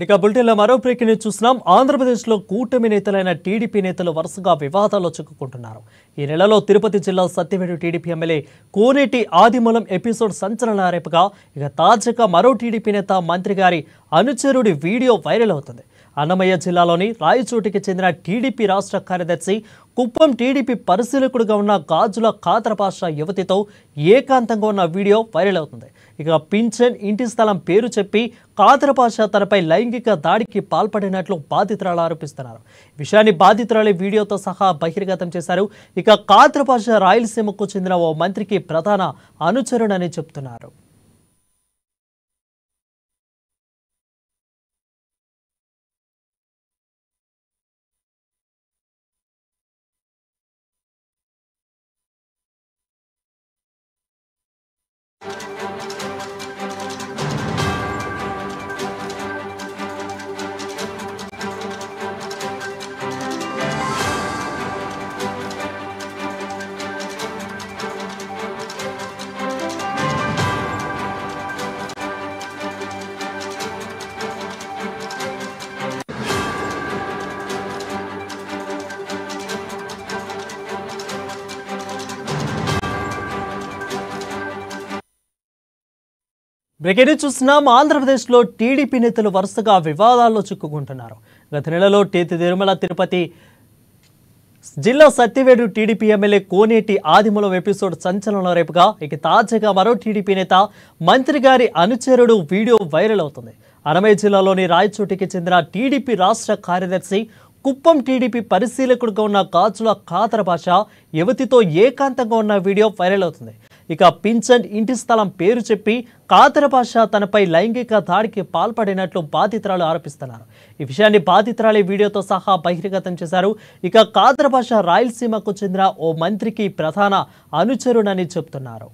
ఇక బులెటిన్లో మరో బ్రేకింగ్ న్యూస్ చూస్తున్నాం. ఆంధ్రప్రదేశ్లో కూటమి నేతలైన టీడీపీ నేతలు వరుసగా వివాదాల్లో చిక్కుకుంటున్నారు. ఈ నెలలో తిరుపతి జిల్లా సత్యవేడు టీడీపీ ఎమ్మెల్యే కోనేటి ఆదిమూలం ఎపిసోడ్ సంచలన రేపుగా ఇక తాజాగా మరో టీడీపీ నేత మంత్రి గారి అనుచరుడి వీడియో వైరల్ అవుతుంది. అన్నమయ్య జిల్లాలోని రాయచోటికి చెందిన టీడీపీ రాష్ట్ర కార్యదర్శి, కుప్పం టీడీపీ పరిశీలకుడిగా ఉన్న గాజుల ఖాదర్ పాషా యువతితో ఏకాంతంగా ఉన్న వీడియో వైరల్ అవుతుంది. ఇక పింఛన్ ఇంటి స్థలం పేరు చెప్పి ఖాదర్ పాషా తనపై లైంగిక దాడికి పాల్పడినట్లు బాధితురాలు ఆరోపిస్తున్నారు. విషయాన్ని బాధితురాలి వీడియోతో సహా బహిర్గతం చేశారు. ఇక ఖాదర్ పాషా రాయలసీమకు చెందిన ఓ మంత్రికి ప్రధాన అనుచరుడని చెప్తున్నారు. బ్రేకింగ్ న్యూస్ చూస్తున్నాం. ఆంధ్రప్రదేశ్లో టీడీపీ నేతలు వరుసగా వివాదాల్లో చిక్కుకుంటున్నారు. గత నెలలో తిరుమల తిరుపతి జిల్లా సత్యవేడు టీడీపీ ఎమ్మెల్యే కోనేటి ఆదిమూలం ఎపిసోడ్ సంచలనం రేపుగా ఇక తాజాగా మరో టీడీపీ నేత మంత్రి గారి అనుచరుడు వీడియో వైరల్ అవుతుంది. అన్నమయ్య జిల్లాలోని రాయచోటికి చెందిన టీడీపీ రాష్ట్ర కార్యదర్శి, కుప్పం టీడీపీ పరిశీలకుడిగా ఉన్న గాజుల ఖాదర్ పాషా యువతితో ఏకాంతంగా ఉన్న వీడియో వైరల్ అవుతుంది. ఇక పింఛన్ ఇంటి స్థలం పేరు చెప్పి ఖాదర్ పాషా తనపై లైంగిక దాడికి పాల్పడినట్లు బాధితురాలు ఆరోపిస్తున్నారు. ఈ విషయాన్ని బాధితురాలి వీడియోతో సహా బహిర్గతం చేశారు. ఇక ఖాదర్ పాషా రాయలసీమకు చెందిన ఓ మంత్రికి ప్రధాన అనుచరుడని చెప్తున్నారు.